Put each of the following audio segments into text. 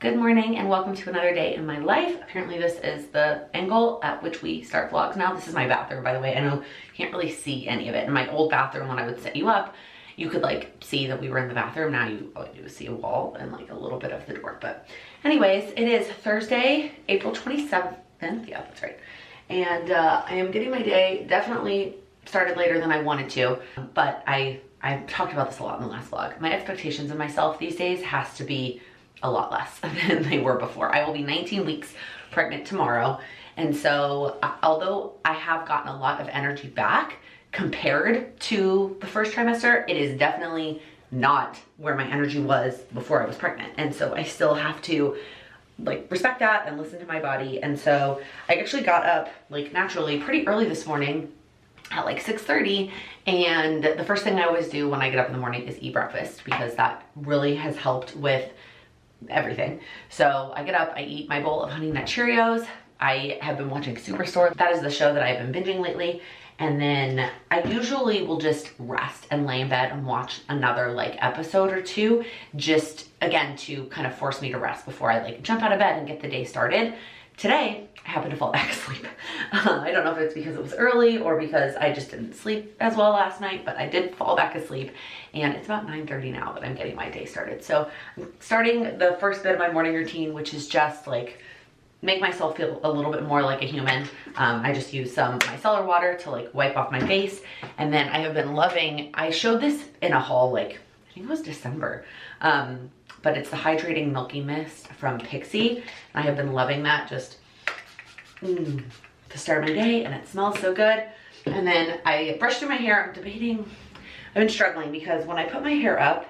Good morning and welcome to another day in my life. Apparently this is the angle at which we start vlogs now. This is my bathroom, by the way. I know you can't really see any of it. In my old bathroom, when I would set you up, you could like see that we were in the bathroom. Now all you do is see a wall and like a little bit of the door. But anyways, it is Thursday, April 27th. Yeah, that's right. And I am getting my day definitely started later than I wanted to, but I've talked about this a lot in the last vlog. My expectations of myself these days has to be a lot less than they were before. I will be 19 weeks pregnant tomorrow. And so although I have gotten a lot of energy back compared to the first trimester, it is definitely not where my energy was before I was pregnant. And so I still have to like respect that and listen to my body. And so I actually got up like naturally pretty early this morning at like 6:30, and the first thing I always do when I get up in the morning is eat breakfast, because that really has helped with everything. So I get up, I eat my bowl of Honey Nut Cheerios. I have been watching Superstore. That is the show that I've been binging lately. And then I usually will just rest and lay in bed and watch another like episode or two, just again to kind of force me to rest before I like jump out of bed and get the day started. Today, I happened to fall back asleep. I don't know if it's because it was early or because I just didn't sleep as well last night, but I did fall back asleep, and it's about 9:30 now that I'm getting my day started. So I'm starting the first bit of my morning routine, which is just like make myself feel a little bit more like a human. I just use some micellar water to like wipe off my face. And then I have been loving, I showed this in a haul, like I think it was December, but it's the Hydrating Milky Mist from Pixie. And I have been loving that just to start my day, and it smells so good. And then I brushed through my hair. I'm debating, I've been struggling because when I put my hair up,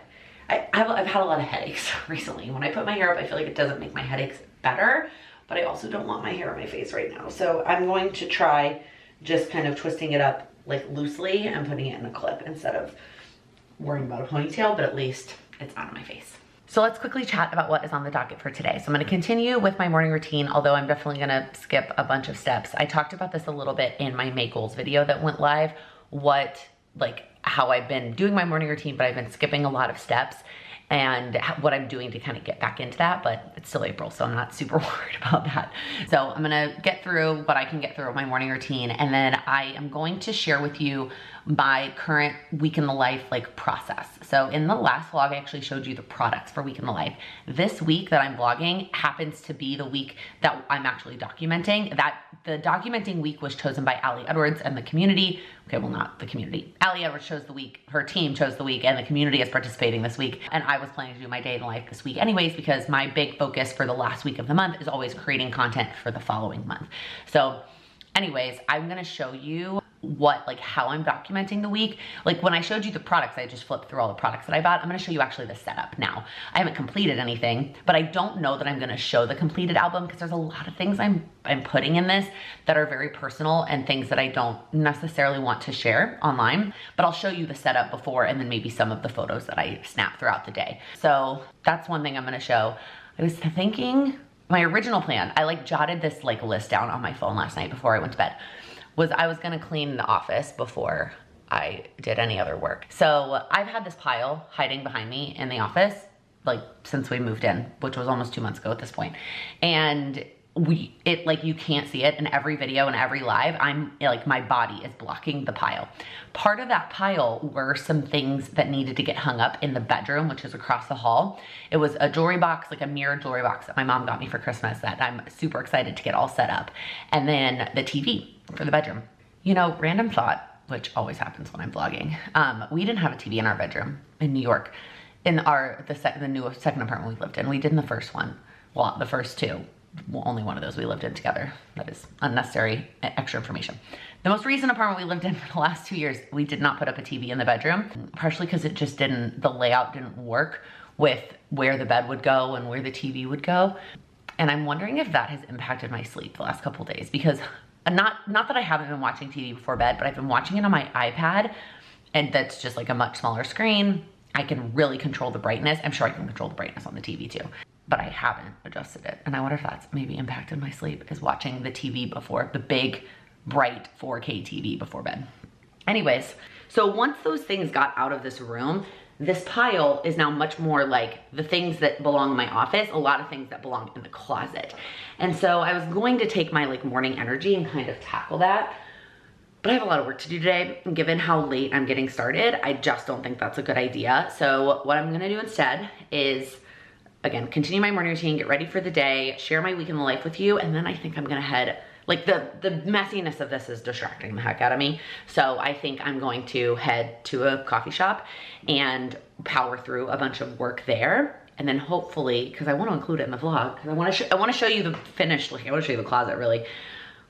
I've had a lot of headaches recently. When I put my hair up, I feel like it doesn't make my headaches better, but I also don't want my hair on my face right now. So I'm going to try just kind of twisting it up like loosely and putting it in a clip instead of worrying about a ponytail, but at least it's out of my face. So let's quickly chat about what is on the docket for today. So I'm gonna continue with my morning routine, although I'm definitely gonna skip a bunch of steps. I talked about this a little bit in my May goals video that went live, how I've been doing my morning routine, but I've been skipping a lot of steps and what I'm doing to kind of get back into that, but it's still April, so I'm not super worried about that. So I'm gonna get through what I can get through with my morning routine, and then I am going to share with you my current week in the life like process. So in the last vlog, I actually showed you the products for week in the life. This week that I'm vlogging happens to be the week that I'm actually documenting. That the documenting week was chosen by Allie Edwards and the community. Okay, well, not the community. Allie Edwards chose the week, her team chose the week, and the community is participating this week. And I was planning to do my day in the life this week anyways, because my big focus for the last week of the month is always creating content for the following month. So anyways, I'm gonna show you how I'm documenting the week. Like when I showed you the products, I just flipped through all the products that I bought. I'm gonna show you actually the setup now. I haven't completed anything, but I don't know that I'm gonna show the completed album because there's a lot of things I'm putting in this that are very personal and things that I don't necessarily want to share online, but I'll show you the setup before and then maybe some of the photos that I snap throughout the day. So that's one thing I'm gonna show. I was thinking, my original plan, I like jotted this like list down on my phone last night before I went to bed, was I was gonna clean the office before I did any other work. So I've had this pile hiding behind me in the office like since we moved in, which was almost 2 months ago at this point. And you can't see it in every video and every live. I'm like, my body is blocking the pile. Part of that pile were some things that needed to get hung up in the bedroom, which is across the hall. It was a jewelry box, like a mirror jewelry box that my mom got me for Christmas that I'm super excited to get all set up. And then the TV for the bedroom. You know, random thought, which always happens when I'm vlogging. We didn't have a TV in our bedroom in New York, in the new second apartment we lived in. We did in the first one, well, the first two. Well, only one of those we lived in together. That is unnecessary extra information. The most recent apartment we lived in for the last 2 years, we did not put up a TV in the bedroom, partially because it just the layout didn't work with where the bed would go and where the TV would go. And I'm wondering if that has impacted my sleep the last couple days, because not that I haven't been watching TV before bed, but I've been watching it on my iPad, and that's just like a much smaller screen. I can really control the brightness. I'm sure I can control the brightness on the TV too, but I haven't adjusted it. And I wonder if that's maybe impacted my sleep, is watching the TV before, the big bright 4K TV before bed. Anyways, so once those things got out of this room, this pile is now much more like the things that belong in my office, a lot of things that belong in the closet. And so I was going to take my like morning energy and kind of tackle that. But I have a lot of work to do today, and given how late I'm getting started, I just don't think that's a good idea. So what I'm gonna do instead is, again, continue my morning routine, get ready for the day, share my week in the life with you, and then I think I'm gonna head, like the messiness of this is distracting the heck out of me. So I think I'm going to head to a coffee shop and power through a bunch of work there. And then hopefully, because I want to include it in the vlog, because I want to show you the finished, like I want to show you the closet really.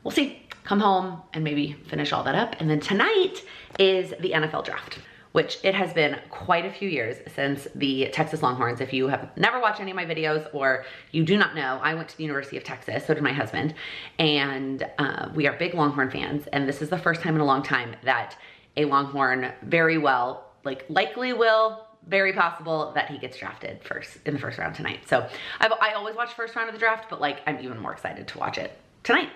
We'll see. Come home and maybe finish all that up. And then tonight is the NFL draft, which it has been quite a few years since the Texas Longhorns. If you have never watched any of my videos or you do not know, I went to the University of Texas, so did my husband, and we are big Longhorn fans. And this is the first time in a long time that a Longhorn very well, like likely will, very possible that he gets drafted first in the first round tonight. So I always watch first round of the draft, but like I'm even more excited to watch it tonight.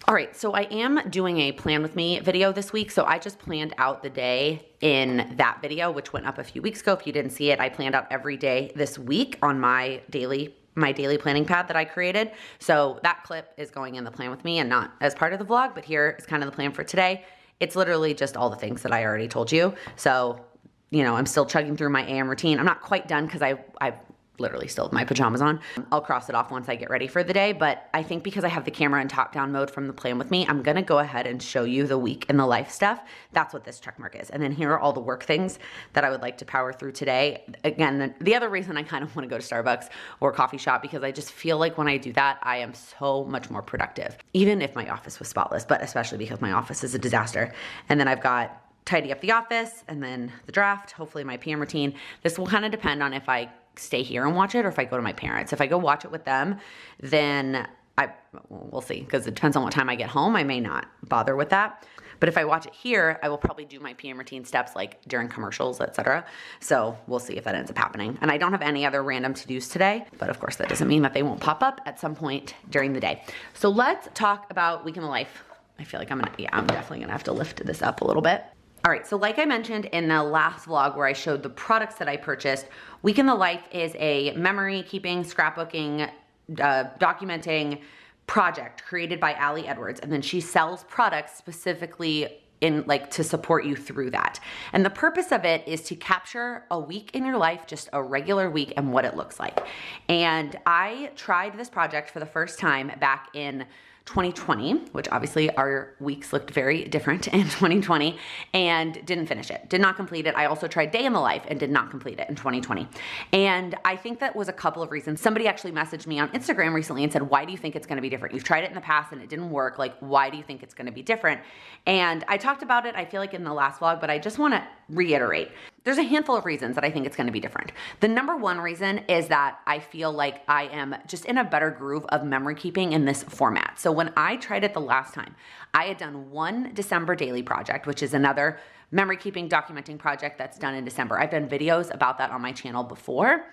All right, so I am doing a plan with me video this week. So I just planned out the day in that video, which went up a few weeks ago. If you didn't see it, I planned out every day this week on my daily planning pad that I created. So that clip is going in the plan with me and not as part of the vlog, but here is kind of the plan for today. It's literally just all the things that I already told you. So, you know, I'm still chugging through my AM routine. I'm not quite done because I've literally still have my pajamas on. I'll cross it off once I get ready for the day, but I think because I have the camera in top-down mode from the plan with me, I'm gonna go ahead and show you the week in the life stuff. That's what this check mark is. And then here are all the work things that I would like to power through today. Again, the other reason I kind of wanna go to Starbucks or coffee shop, because I just feel like when I do that, I am so much more productive, even if my office was spotless, but especially because my office is a disaster. And then I've got tidy up the office and then the draft, hopefully my PM routine. This will kind of depend on if I stay here and watch it or if I go to my parents. If I go watch it with them, then we'll see, because it depends on what time I get home. I may not bother with that. But if I watch it here, I will probably do my PM routine steps like during commercials, etc. So we'll see if that ends up happening. And I don't have any other random to-dos today, but of course that doesn't mean that they won't pop up at some point during the day. So let's talk about week in the life. I feel like I'm definitely gonna have to lift this up a little bit. All right, so like I mentioned in the last vlog where I showed the products that I purchased, Week in the Life is a memory keeping, scrapbooking, documenting project created by Allie Edwards. And then she sells products specifically in like to support you through that. And the purpose of it is to capture a week in your life, just a regular week and what it looks like. And I tried this project for the first time back in 2020, which obviously our weeks looked very different in 2020, and didn't finish it, did not complete it. I also tried Day in the Life and did not complete it in 2020. And I think that was a couple of reasons. Somebody actually messaged me on Instagram recently and said, why do you think it's gonna be different? You've tried it in the past and it didn't work. Like, why do you think it's gonna be different? And I talked about it, I feel like in the last vlog, but I just wanna reiterate. There's a handful of reasons that I think it's gonna be different. The number one reason is that I feel like I am just in a better groove of memory keeping in this format. So when I tried it the last time, I had done one December daily project, which is another memory keeping documenting project that's done in December. I've done videos about that on my channel before.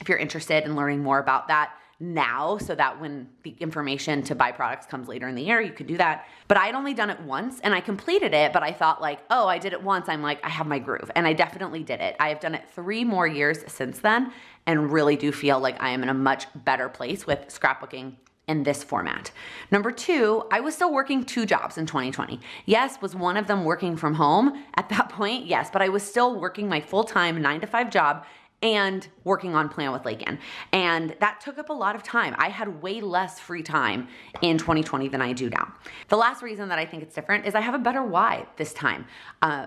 If you're interested in learning more about that now, so that when the information to buy products comes later in the year, you can do that. But I had only done it once and I completed it, but I thought like, oh, I did it once. I'm like, I have my groove. And I definitely did it. I have done it 3 more years since then and really do feel like I am in a much better place with scrapbooking in this format. Number 2, I was still working 2 jobs in 2020. Yes, was one of them working from home at that point? Yes, but I was still working my full-time 9-to-5 job and working on Plan with Laken. And that took up a lot of time. I had way less free time in 2020 than I do now. The last reason that I think it's different is I have a better why this time.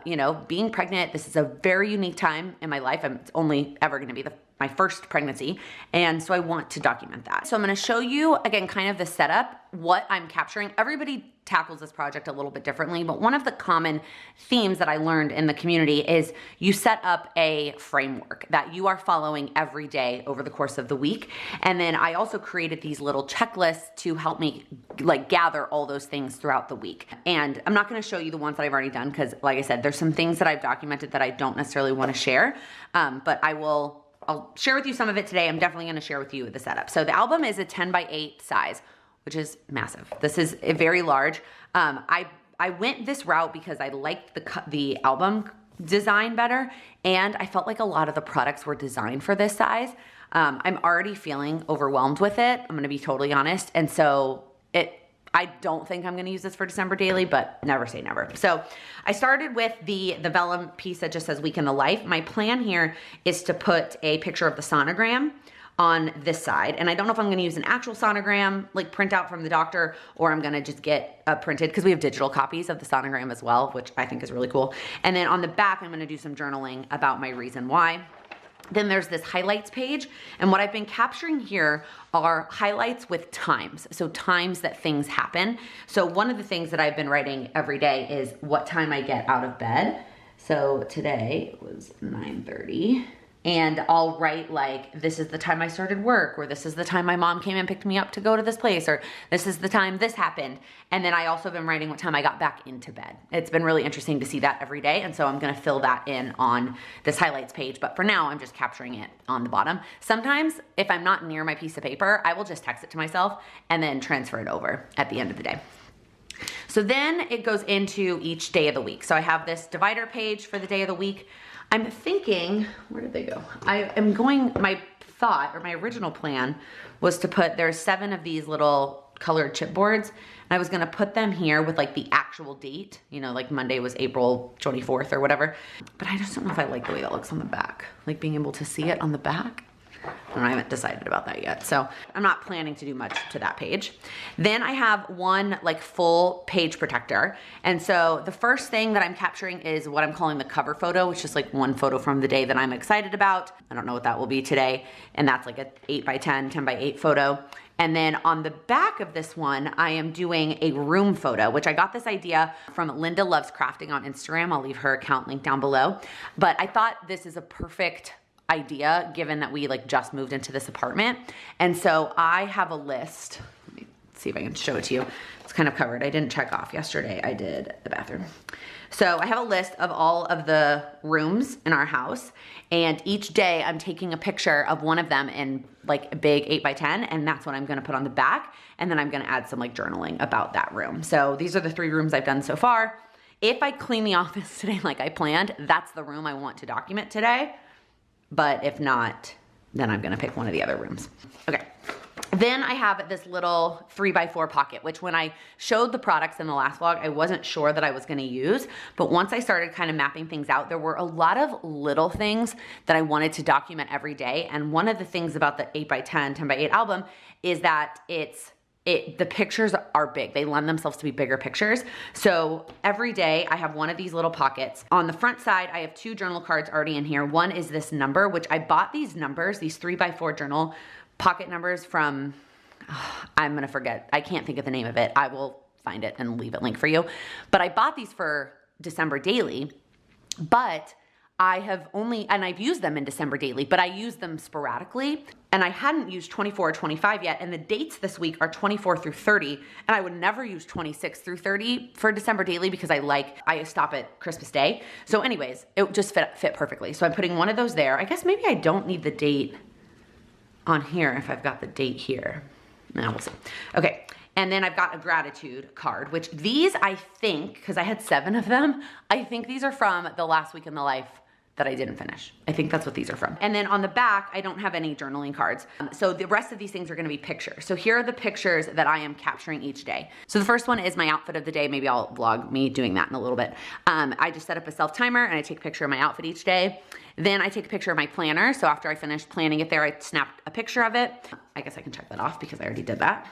You know, being pregnant, this is a very unique time in my life. It's only ever gonna be my first pregnancy. And so I want to document that. So I'm gonna show you, again, kind of the setup, what I'm capturing. Everybody tackles this project a little bit differently, but one of the common themes that I learned in the community is you set up a framework that you are following every day over the course of the week. And then I also created these little checklists to help me like gather all those things throughout the week. And I'm not gonna show you the ones that I've already done because like I said, there's some things that I've documented that I don't necessarily wanna share, but I'll share with you some of it today. I'm definitely gonna share with you the setup. So the album is a 10x8 size, which is massive. This is a very large. I went this route because I liked the album design better, and I felt like a lot of the products were designed for this size. I'm already feeling overwhelmed with it. I'm gonna be totally honest. And so I don't think I'm gonna use this for December daily, but never say never. So I started with the vellum piece that just says week in the life. My plan here is to put a picture of the sonogram on this side. And I don't know if I'm gonna use an actual sonogram, like printout from the doctor, or I'm gonna just get a printed, because we have digital copies of the sonogram as well, which I think is really cool. And then on the back, I'm gonna do some journaling about my reason why. Then there's this highlights page, and what I've been capturing here are highlights with times, so times that things happen. So one of the things that I've been writing every day is what time I get out of bed. So today was 9:30. And I'll write like, this is the time I started work, or this is the time my mom came and picked me up to go to this place, or this is the time this happened. And then I also have been writing what time I got back into bed. It's been really interesting to see that every day. And so I'm gonna fill that in on this highlights page. But for now, I'm just capturing it on the bottom. Sometimes if I'm not near my piece of paper, I will just text it to myself and then transfer it over at the end of the day. So then it goes into each day of the week. So I have this divider page for the day of the week. I'm thinking, where did they go? My thought, or my original plan, was to put, there's 7 of these little colored chipboards, and I was gonna put them here with like the actual date, you know, like Monday was April 24th or whatever. But I just don't know if I like the way that looks on the back, like being able to see it on the back. And I haven't decided about that yet. So I'm not planning to do much to that page. Then I have one like full page protector. And so the first thing that I'm capturing is what I'm calling the cover photo, which is like one photo from the day that I'm excited about. I don't know what that will be today. And that's like a 8x10, 10x8 photo. And then on the back of this one, I am doing a room photo, which I got this idea from Linda Loves Crafting on Instagram. I'll leave her account link down below. But I thought this is a perfect idea given that we like just moved into this apartment. And so I have a list. Let me see if I can show it to you. It's kind of covered. I didn't check off yesterday. I did the bathroom. So I have a list of all of the rooms in our house, and each day I'm taking a picture of one of them in like a big 8x10, and that's what I'm gonna put on the back. And then I'm gonna add some like journaling about that room. So these are the 3 rooms I've done so far. If I clean the office today like I planned, that's the room I want to document today. But if not, then I'm gonna pick one of the other rooms. Okay. Then I have this little 3x4 pocket, which when I showed the products in the last vlog, I wasn't sure that I was gonna use. But once I started kind of mapping things out, there were a lot of little things that I wanted to document every day. And one of the things about the 8x10, 10x8 album is that the pictures are big. They lend themselves to be bigger pictures. So every day I have one of these little pockets. On the front side, I have 2 journal cards already in here. One is this number, which I bought these numbers, these 3x4 journal pocket numbers from, I'm gonna forget. I can't think of the name of it. I will find it and leave a link for you. But I bought these for December daily, but I have only, and I've used them in December daily, but I use them sporadically. And I hadn't used 24 or 25 yet. And the dates this week are 24 through 30. And I would never use 26 through 30 for December daily because I stop at Christmas Day. So anyways, it just fit perfectly. So I'm putting one of those there. I guess maybe I don't need the date on here if I've got the date here. Now we'll see. Okay. And then I've got a gratitude card, which these I think, because I had 7 of them, I think these are from the last week in the life that I didn't finish. I think that's what these are from. And then on the back, I don't have any journaling cards. So the rest of these things are gonna be pictures. So here are the pictures that I am capturing each day. So the first one is my outfit of the day. Maybe I'll vlog me doing that in a little bit. I just set up a self timer and I take a picture of my outfit each day. Then I take a picture of my planner. So after I finish planning it there, I snapped a picture of it. I guess I can check that off because I already did that.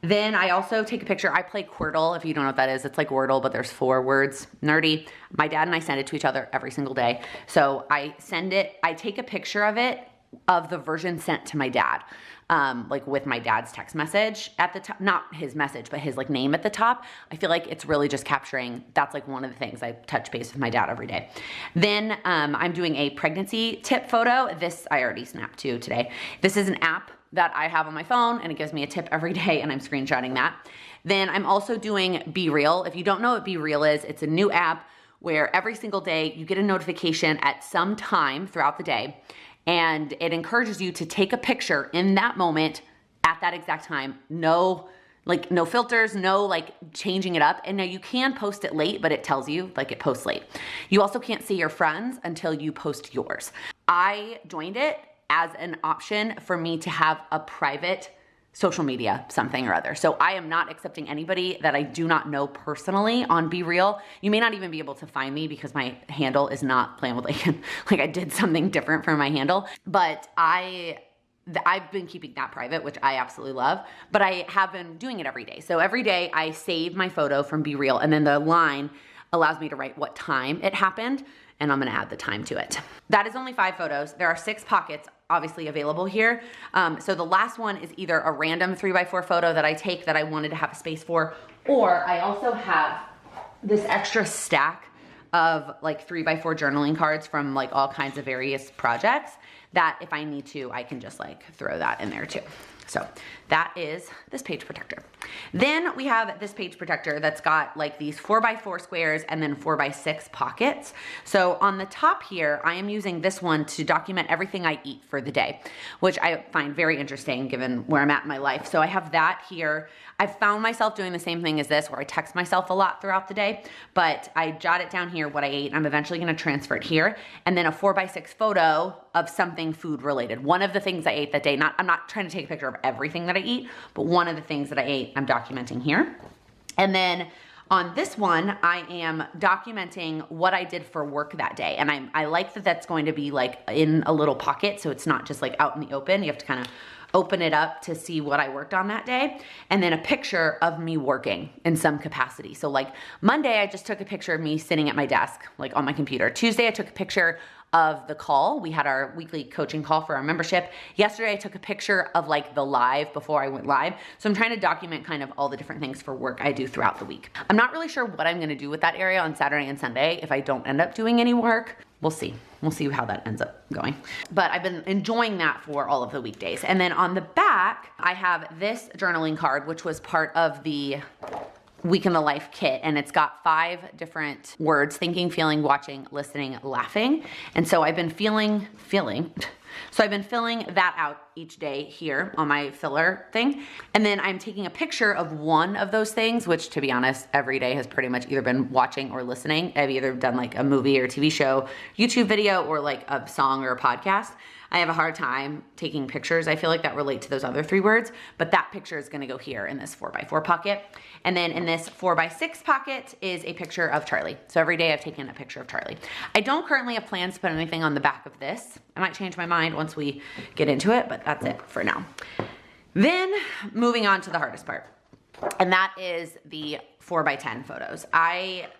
Then I also take a picture. I play Quirtle. If you don't know what that is, it's like Wordle, but there's 4 words. Nerdy. My dad and I send it to each other every single day. So I take a picture of it, of the version sent to my dad, like with my dad's text message at the top, not his message, but his like name at the top. I feel like it's really just capturing, that's like one of the things I touch base with my dad every day. Then I'm doing a pregnancy tip photo. This I already snapped to today. This is an app that I have on my phone and it gives me a tip every day and I'm screenshotting that. Then I'm also doing Be Real. If you don't know what Be Real is, it's a new app where every single day you get a notification at some time throughout the day and it encourages you to take a picture in that moment at that exact time. No like no filters, no like changing it up. And now you can post it late, but it tells you like it posts late. You also can't see your friends until you post yours. I joined it as an option for me to have a private social media, something or other. So I am not accepting anybody that I do not know personally on Be Real. You may not even be able to find me because my handle is not Plan with Laken. Like I did something different for my handle, but I've been keeping that private, which I absolutely love, but I have been doing it every day. So every day I save my photo from Be Real, and then the line allows me to write what time it happened, and I'm gonna add the time to it. That is only 5 photos. There are 6 pockets obviously available here. So the last one is either a random 3x4 photo that I take that I wanted to have a space for, or I also have this extra stack of like 3x4 journaling cards from like all kinds of various projects that if I need to, I can just like throw that in there too. So that is this page protector. Then we have this page protector that's got like these 4x4 squares and then 4x6 pockets. So on the top here, I am using this one to document everything I eat for the day, which I find very interesting given where I'm at in my life. So I have that here. I've found myself doing the same thing as this where I text myself a lot throughout the day, but I jot it down here what I ate. I'm eventually gonna transfer it here. And then a 4x6 photo of something food related. One of the things I ate that day, I'm not trying to take a picture of everything that I eat, but one of the things that I ate, I'm documenting here. And then on this one, I am documenting what I did for work that day. And I like that that's going to be like in a little pocket, so it's not just like out in the open. You have to kind of open it up to see what I worked on that day. And then a picture of me working in some capacity. So like Monday, I just took a picture of me sitting at my desk, like on my computer. Tuesday, I took a picture of the call. We had our weekly coaching call for our membership. Yesterday, I took a picture of like the live before I went live. So I'm trying to document kind of all the different things for work I do throughout the week. I'm not really sure what I'm gonna do with that area on Saturday and Sunday if I don't end up doing any work. We'll see. We'll see how that ends up going. But I've been enjoying that for all of the weekdays. And then on the back, I have this journaling card, which was part of the Week in the Life kit, and it's got 5 different words: thinking, feeling, watching, listening, laughing. And so I've been filling that out each day here on my filler thing. And then I'm taking a picture of one of those things, which to be honest, every day has pretty much either been watching or listening. I've either done like a movie or TV show, YouTube video, or like a song or a podcast. I have a hard time taking pictures, I feel like, that relate to those other 3 words, but that picture is gonna go here in this 4x4 pocket. And then in this 4x6 pocket is a picture of Charlie. So every day I've taken a picture of Charlie. I don't currently have plans to put anything on the back of this. I might change my mind once we get into it, but that's it for now. Then moving on to the hardest part, and that is the 4x10 photos. I've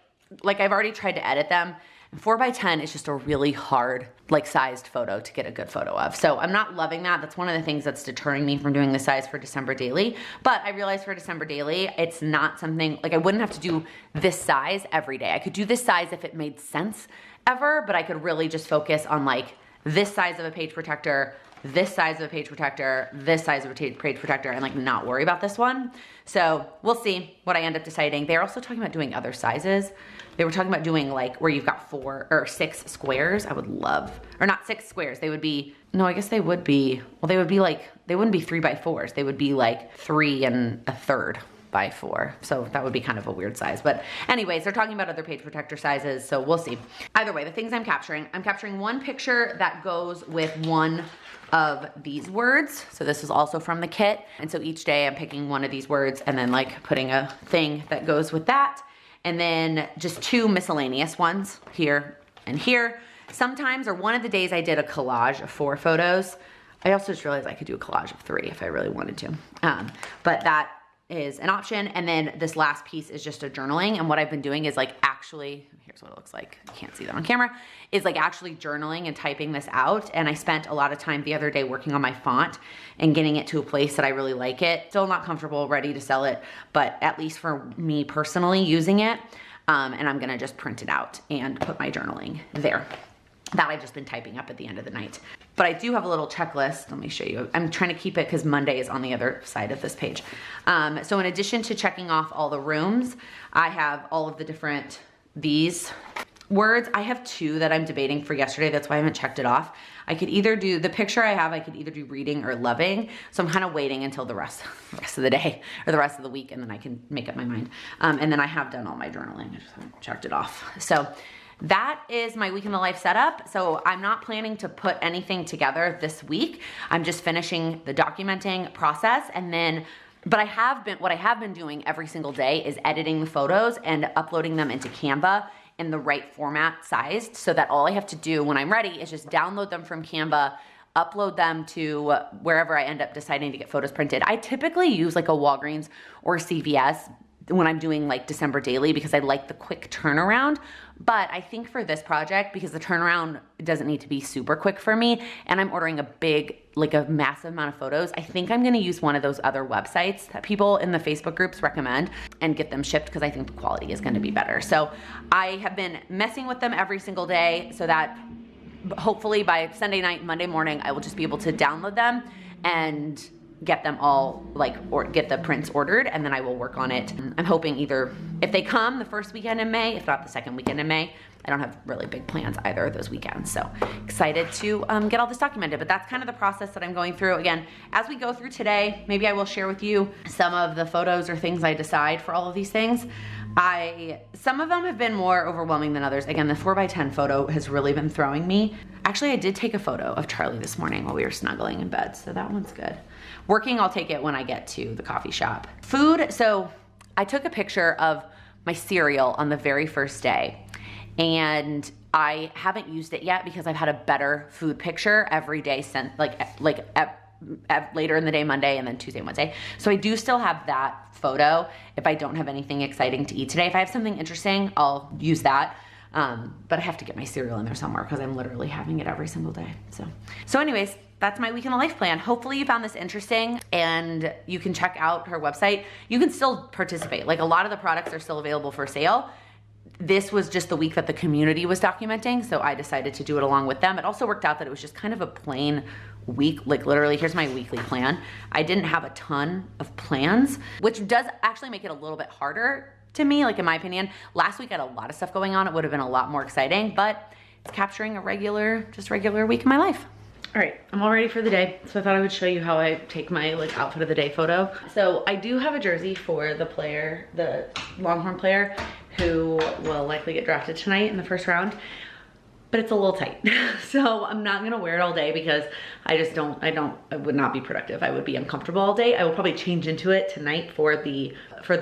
already tried to edit them. 4x10 is just a really hard, like sized photo to get a good photo of. So I'm not loving that. That's one of the things that's deterring me from doing the size for December daily. But I realized for December daily, it's not something, like I wouldn't have to do this size every day. I could do this size if it made sense ever, but I could really just focus on like this size of a page protector, this size of a page protector, this size of a page protector, and like not worry about this one. So we'll see what I end up deciding. They're also talking about doing other sizes. They were talking about doing like where you've got 4 or 6 squares. I would love, or not 6 squares. They would be, no, I guess they would be, well, they would be like, they wouldn't be 3x4s. They would be like 3 1/3 by 4. So that would be kind of a weird size. But anyways, they're talking about other page protector sizes. So we'll see. Either way, the things I'm capturing one picture that goes with one of these words. So this is also from the kit. And so each day I'm picking one of these words and then like putting a thing that goes with that. And then just 2 miscellaneous ones here and here. Sometimes, or one of the days I did a collage of 4 photos. I also just realized I could do a collage of 3 if I really wanted to. But that is an option. And then this last piece is just a journaling. And what I've been doing is like actually, here's what it looks like. You can't see that on camera. Is like actually journaling and typing this out. And I spent a lot of time the other day working on my font and getting it to a place that I really like it. Still not comfortable, ready to sell it, but at least for me personally using it. And I'm gonna just print it out and put my journaling there. That I've just been typing up at the end of the night. But I do have a little checklist. Let me show you. I'm trying to keep it because Monday is on the other side of this page. So in addition to checking off all the rooms, I have all of the different, these Words, I have 2 that I'm debating for yesterday. That's why I haven't checked it off. I could either do, the picture I have, I could either do reading or loving. So I'm kind of waiting until the rest of the day or the rest of the week, and then I can make up my mind. And then I have done all my journaling. I just haven't checked it off. So that is my week in the life setup. So I'm not planning to put anything together this week. I'm just finishing the documenting process, and then what I have been doing every single day is editing the photos and uploading them into Canva in the right format sized, so that all I have to do when I'm ready is just download them from Canva, upload them to wherever I end up deciding to get photos printed. I typically use like a Walgreens or CVS when I'm doing like December daily because I like the quick turnaround. But I think for this project, because the turnaround doesn't need to be super quick for me, and I'm ordering a big, like a massive amount of photos, I think I'm gonna use one of those other websites that people in the Facebook groups recommend and get them shipped, because I think the quality is gonna be better. So I have been messing with them every single day so that hopefully by Sunday night, Monday morning, I will just be able to download them and get them all, like, or get the prints ordered, and then I will work on it. I'm hoping either if they come the first weekend in May, if not the second weekend in May. I don't have really big plans either of those weekends, so excited to get all this documented. But that's kind of the process that I'm going through. Again, as we go through today, maybe I will share with you some of the photos or things I decide for all of these things. Some of them have been more overwhelming than others. Again, the 4x10 photo has really been throwing me. Actually, I did take a photo of Charlie this morning while we were snuggling in bed, so that one's good. Working, I'll take it when I get to the coffee shop. Food, so I took a picture of my cereal on the very first day, and I haven't used it yet because I've had a better food picture every day since, later in the day, Monday, and then Tuesday, Wednesday. So I do still have that photo if I don't have anything exciting to eat today. If I have something interesting, I'll use that. But I have to get my cereal in there somewhere because I'm literally having it every single day. So anyways, that's my week in the life plan. Hopefully you found this interesting and you can check out her website. You can still participate. Like, a lot of the products are still available for sale. This was just the week that the community was documenting, so I decided to do it along with them. It also worked out that it was just kind of a plain week. Like, literally, here's my weekly plan. I didn't have a ton of plans, which does actually make it a little bit harder to me, like, in my opinion. Last week I had a lot of stuff going on. It would have been a lot more exciting, but it's capturing a regular week in my life. All right, I'm all ready for the day. So I thought I would show you how I take my like outfit of the day photo. So I do have a jersey for the player, the Longhorn player, who will likely get drafted tonight in the first round, but it's a little tight. So I'm not gonna wear it all day because I would not be productive. I would be uncomfortable all day. I will probably change into it tonight for the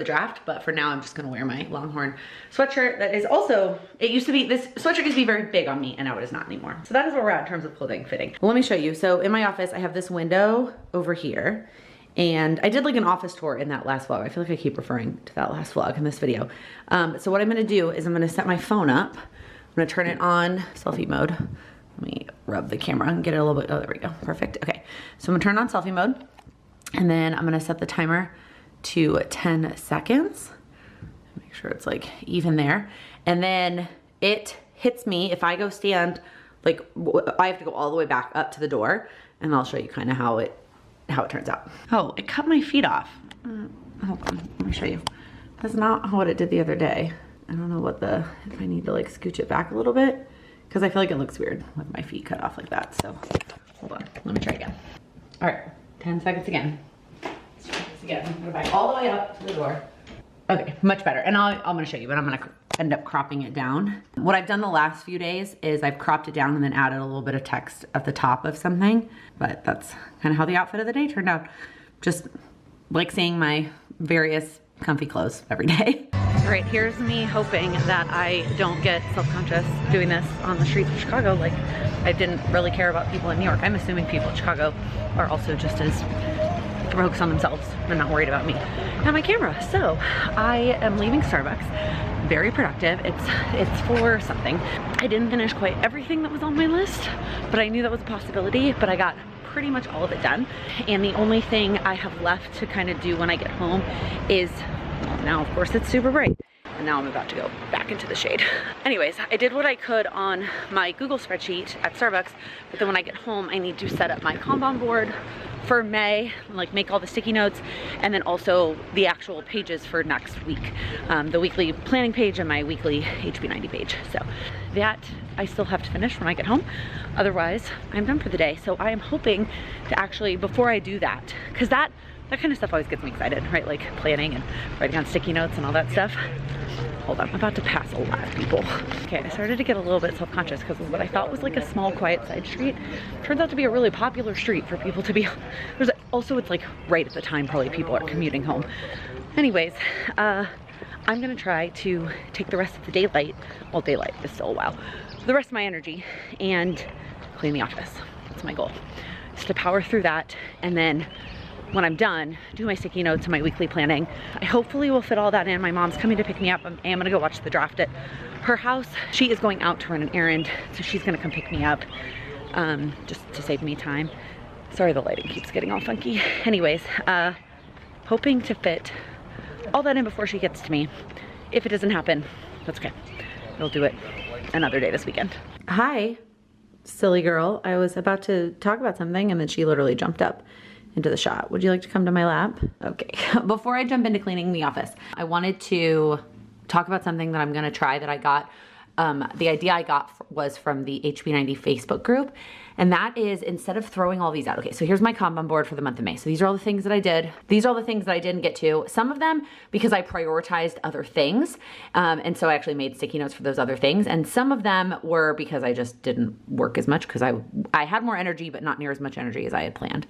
draft, but for now I'm just gonna wear my Longhorn sweatshirt that is also, this sweatshirt used to be very big on me and now it is not anymore. So that is where we're at in terms of clothing fitting. Well, let me show you. So in my office, I have this window over here, and I did like an office tour in that last vlog. I feel like I keep referring to that last vlog in this video. So what I'm gonna do is I'm gonna set my phone up. I'm gonna turn it on selfie mode. Let me rub the camera and get it a little bit, oh, there we go, perfect. Okay, so I'm gonna turn on selfie mode, and then I'm gonna set the timer to 10 seconds. Make sure it's like even there. And then it hits me if I go stand, like I have to go all the way back up to the door, and I'll show you kind of how it turns out. Oh, it cut my feet off. Hold on, let me show you. That's not what it did the other day. I don't know if I need to like scooch it back a little bit, because I feel like it looks weird with my feet cut off like that. So hold on, let me try again. All right, 10 seconds again. Let's try this again. I'm gonna back all the way up to the door. Okay, much better. And I'm gonna show you, but I'm gonna end up cropping it down. What I've done the last few days is I've cropped it down and then added a little bit of text at the top of something, but that's kind of how the outfit of the day turned out. Just like seeing my various comfy clothes every day. All right, here's me hoping that I don't get self-conscious doing this on the streets of Chicago. Like, I didn't really care about people in New York. I'm assuming people in Chicago are also just as focused on themselves and not worried about me and my camera. So I am leaving Starbucks, very productive. It's for something. I didn't finish quite everything that was on my list, but I knew that was a possibility, but I got pretty much all of it done. And the only thing I have left to kind of do when I get home is, well, now of course it's super bright, and now I'm about to go back into the shade. Anyways, I did what I could on my Google spreadsheet at Starbucks, but then when I get home, I need to set up my Kanban board for May, like make all the sticky notes, and then also the actual pages for next week. The weekly planning page and my weekly HB90 page. So that I still have to finish when I get home. Otherwise, I'm done for the day. So I am hoping to actually, before I do that, because that kind of stuff always gets me excited, right? Like planning and writing on sticky notes and all that stuff. Hold on, I'm about to pass a lot of people. Okay, I started to get a little bit self-conscious because what I thought was like a small, quiet side street turns out to be a really popular street for people to be on. There's also, it's like right at the time probably people are commuting home. Anyways, I'm gonna try to take the rest of the daylight, well, daylight is still a while, the rest of my energy and clean the office. That's my goal, is to power through that, and then when I'm done, do my sticky notes and my weekly planning. I hopefully will fit all that in. My mom's coming to pick me up. I am gonna go watch the draft at her house. She is going out to run an errand, so she's gonna come pick me up just to save me time. Sorry, the lighting keeps getting all funky. Anyways, hoping to fit all that in before she gets to me. If it doesn't happen, that's okay. We'll do it another day this weekend. Hi, silly girl. I was about to talk about something and then she literally jumped up into the shot. Would you like to come to my lap? Okay, before I jump into cleaning the office, I wanted to talk about something that I'm gonna try that I got. The idea I got was from the HB90 Facebook group, and that is instead of throwing all these out, okay, so here's my Kanban board for the month of May. So these are all the things that I did. These are all the things that I didn't get to. Some of them because I prioritized other things, and so I actually made sticky notes for those other things, and some of them were because I just didn't work as much because I had more energy, but not near as much energy as I had planned.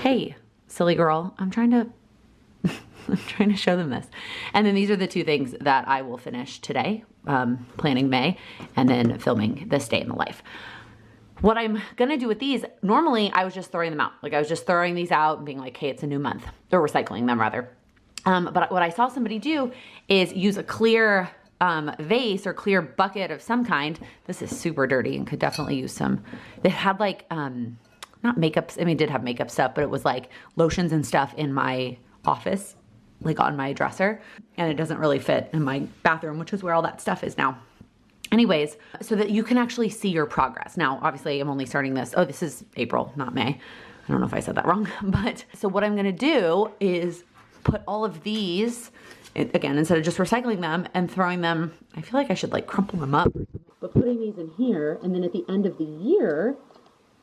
Hey, silly girl, I'm trying to show them this. And then these are the two things that I will finish today, planning May and then filming this day in the life. What I'm gonna do with these, normally I was just throwing them out. Like I was just throwing these out and being like, hey, it's a new month, or recycling them rather. But what I saw somebody do is use a clear vase or clear bucket of some kind. This is super dirty and could definitely use some. They had like, not makeup, I mean, it did have makeup stuff, but it was like lotions and stuff in my office, like on my dresser, and it doesn't really fit in my bathroom, which is where all that stuff is now. Anyways, so that you can actually see your progress. Now, obviously I'm only starting this, oh, this is April, not May. I don't know if I said that wrong, but so what I'm gonna do is put all of these, again, instead of just recycling them and throwing them, I feel like I should like crumple them up, but putting these in here, and then at the end of the year,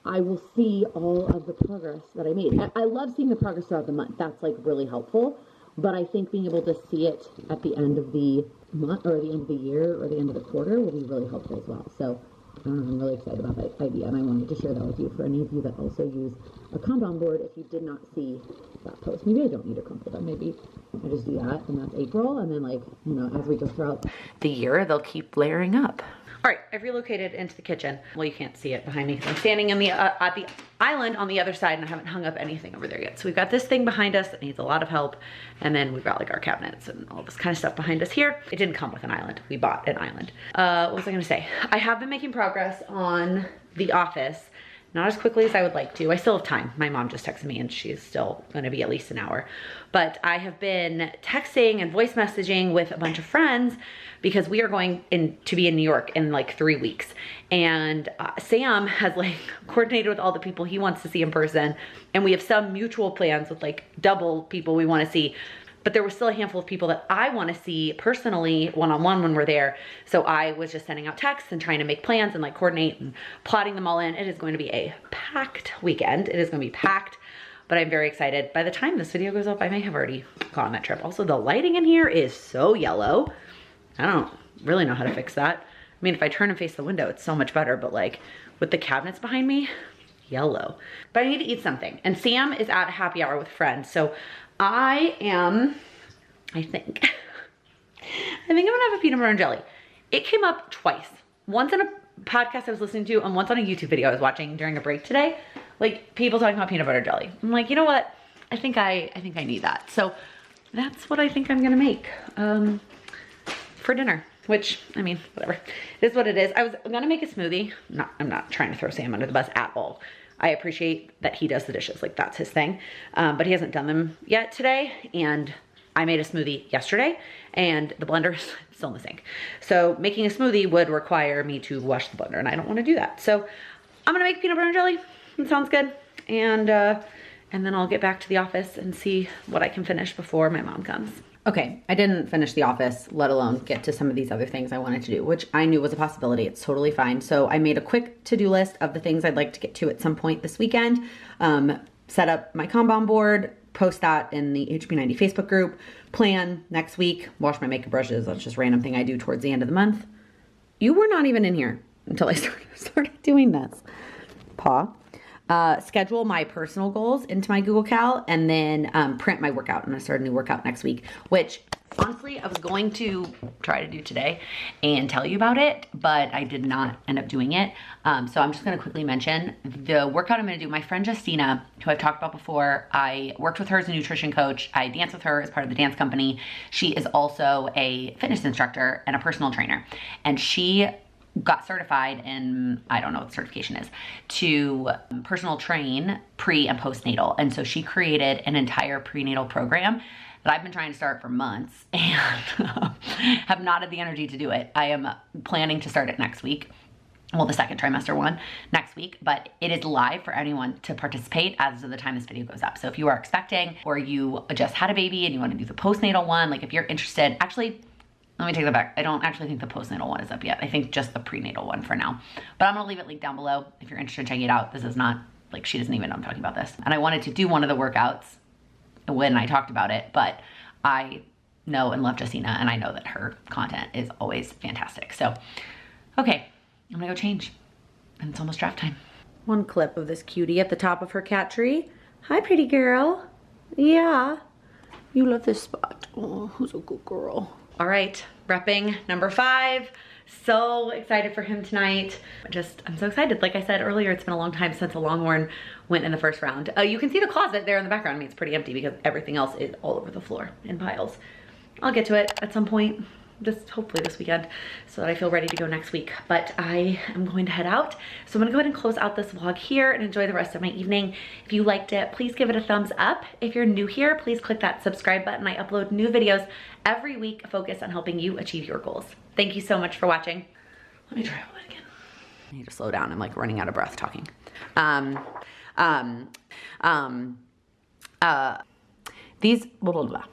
I will see all of the progress that I made. I love seeing the progress throughout the month. That's like really helpful. But I think being able to see it at the end of the month or the end of the year or the end of the quarter will be really helpful as well. So I'm really excited about that idea, and I wanted to share that with you for any of you that also use a Kanban board. If you did not see that post, maybe I don't need to crumple them. Maybe I just do that, and that's April. And then, like, you know, as we go throughout the year, they'll keep layering up. All right, I've relocated into the kitchen. Well, you can't see it behind me because I'm standing in the at the island on the other side, and I haven't hung up anything over there yet. So we've got this thing behind us that needs a lot of help, and then we've got like our cabinets and all this kind of stuff behind us here. It didn't come with an island. We bought an island. What was I gonna say? I have been making progress on the office. Not as quickly as I would like to. I still have time. My mom just texted me and she's still gonna be at least an hour. But I have been texting and voice messaging with a bunch of friends because we are going to be in New York in like 3 weeks. And Sam has like coordinated with all the people he wants to see in person. And we have some mutual plans with like double people we wanna see. But there was still a handful of people that I want to see personally one-on-one when we're there. So I was just sending out texts and trying to make plans and like coordinate and plotting them all in. It is going to be a packed weekend. It is going to be packed, but I'm very excited. By the time this video goes up, I may have already gone on that trip. Also, the lighting in here is so yellow. I don't really know how to fix that. I mean, if I turn and face the window, it's so much better, but like with the cabinets behind me, yellow. But I need to eat something. And Sam is at a happy hour with friends. So I think I'm gonna have a peanut butter and jelly. It came up twice. Once in a podcast I was listening to and once on a YouTube video I was watching during a break today. Like people talking about peanut butter jelly. I'm like, you know what? I think I need that. So that's what I think I'm gonna make for dinner. Which, I mean, whatever. It is what it is. I was gonna make a smoothie. I'm not trying to throw Sam under the bus at all. I appreciate that he does the dishes, like that's his thing. But he hasn't done them yet today. And I made a smoothie yesterday and the blender is still in the sink. So making a smoothie would require me to wash the blender and I don't want to do that. So I'm gonna make peanut butter and jelly. It sounds good. And then I'll get back to the office and see what I can finish before my mom comes. Okay, I didn't finish the office, let alone get to some of these other things I wanted to do, which I knew was a possibility. It's totally fine. So I made a quick to-do list of the things I'd like to get to at some point this weekend. Set up my Kanban board, post that in the HB90 Facebook group, plan next week, wash my makeup brushes. That's just a random thing I do towards the end of the month. You were not even in here until I started doing this. Schedule my personal goals into my Google Cal and then print my workout. And I start a new workout next week, which honestly I was going to try to do today and tell you about it, but I did not end up doing it. So I'm just gonna quickly mention the workout I'm gonna do. My friend Justina, who I've talked about before, I worked with her as a nutrition coach. I dance with her as part of the dance company. She is also a fitness instructor and a personal trainer. And she got certified in, I don't know what the certification is, to personal train pre and postnatal. And so she created an entire prenatal program that I've been trying to start for months and have not had the energy to do it. I am planning to start it next week. Well, the second trimester one next week, but it is live for anyone to participate as of the time this video goes up. So if you are expecting or you just had a baby and you want to do the postnatal one, like if you're interested, actually, let me take that back. I don't actually think the postnatal one is up yet. I think just the prenatal one for now. But I'm gonna leave it linked down below if you're interested in checking it out. This is not, like, she doesn't even know I'm talking about this. And I wanted to do one of the workouts when I talked about it, but I know and love Justina and I know that her content is always fantastic. So, okay, I'm gonna go change and it's almost draft time. One clip of this cutie at the top of her cat tree. Hi, pretty girl. Yeah, you love this spot. Oh, who's a good girl? All right, repping number 5. So excited for him tonight. I'm so excited. Like I said earlier, it's been a long time since a Longhorn went in the first round. You can see the closet there in the background. I mean, it's pretty empty because everything else is all over the floor in piles. I'll get to it at some point, just hopefully this weekend, so that I feel ready to go next week. But I am going to head out. So I'm gonna go ahead and close out this vlog here and enjoy the rest of my evening. If you liked it, please give it a thumbs up. If you're new here, please click that subscribe button. I upload new videos every week focused on helping you achieve your goals. Thank you so much for watching. Let me try all that again. I need to slow down. I'm like running out of breath talking. These, blah, blah, blah.